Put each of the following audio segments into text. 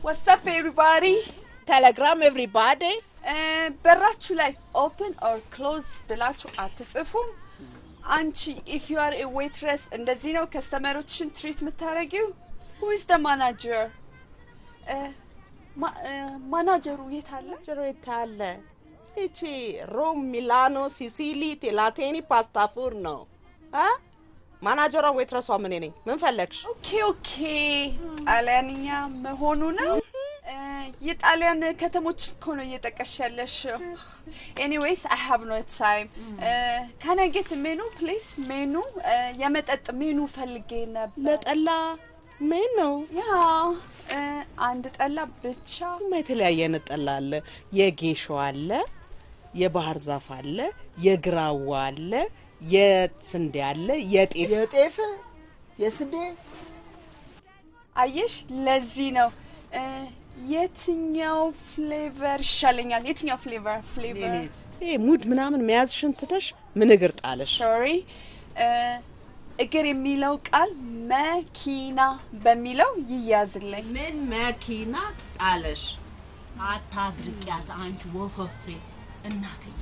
What's up everybody? Telegram everybody. በራችሁ ላይ open or close ብላችሁ አትጽፉም? አንቺ if you are a waitress እንደዚህ ነው ከስተመሮችን ትሪት የምታረጊው? Who is the manager? ማናጀሩ የት አለ? እቺ ሮም ሚላኖ ሲሲሊ ቴላቴኒ ፓስታ ፉርኖ ማናጀሯ ዌትረሷ ምን ነኝ ምን ፈለግሽ? ኦኬ ጣሊያንኛ መሆኑ ነው። የጣሊያን ከተሞች ኮኖ እየጠቀሻለሽ። Anyways, I have no time. Can I get a menu please? Menu የመጠጥ ሜኑ ፈልጌ ነበር። ለጠላ ሜኑ? ያ አንድ ጠላ ብቻ። ስማ የተለያየ ጠላ አለ። የጌሾ አለ፣ የባህር ዛፍ አለ፣ የግራዋ አለ፣ የስንዴ አለ፣ የጤፍ የስንዴ አየሽ ለዚህ ነው የትኛው ፍሌቨር ይሻለኛል? የትኛው ፍሌቨር ሙድ ምናምን መያዝሽን ትተሽ ምን እግር ጣለሽ? ሶሪ እግር የሚለው ቃል መኪና በሚለው ይያዝልኝ። ምን መኪና ጣለሽ? አታድርቅ ያዝ አንቺ ወፈፌ እናትዬ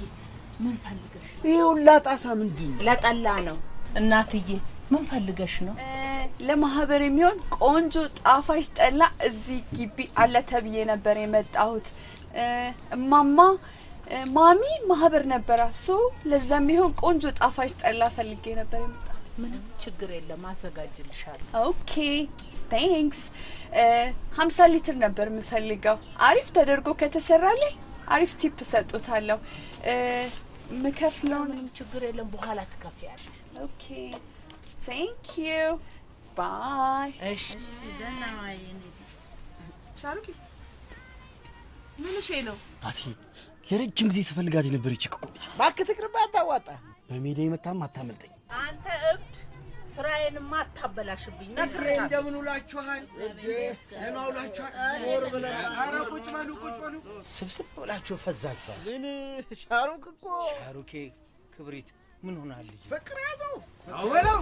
ምን ፈልገሽ? ይውላ ጣሳ ምንድን ለጠላ ነው እናትዬ ምን ፈልገሽ ነው? ለማህበር የሚሆን ቆንጆ ጣፋጭ ጠላ እዚህ ግቢ አለ ተብዬ ነበር የመጣሁት። ማሚ ማህበር ነበራ ሶ ለዛም ይሆን ቆንጆ ጣፋጭ ጠላ ፈልጌ ነበር የመጣሁት። ምንም ችግር የለም አዘጋጅልሻለሁ። ኦኬ ታንክስ 50 ሊትር ነበር የምፈልገው። አሪፍ ተደርጎ ከተሰራልኝ አሪፍ ቲፕ ሰጥቶታለሁ። ምከፍለው ምንም ችግር የለም በኋላ ትከፍያለሽ። ኦኬ Thank you. Bye. እሺ ደህና ዋይኔ ሻሩኪ ምን ነው? አሲ ለረጅም ጊዜ ስፈልጋት የነበረች እኮ ባክ ትቅርባት ታዋጣ በሜዳ የመታም አታመልጠኝ። አንተ እብድ ስራዬን ማታበላሽብኝ ነግሬ እንደምን ውላችኋል? ደህና ውላችኋል? ኖር ብለን ኧረ ቁጭ በሉ ስብስብ ብላችሁ ፈዛችኋል። ምን ሻሩክ እኮ ሻሩኬ ክብሪት ምን ሆናል? ፍቅራቱ አወለው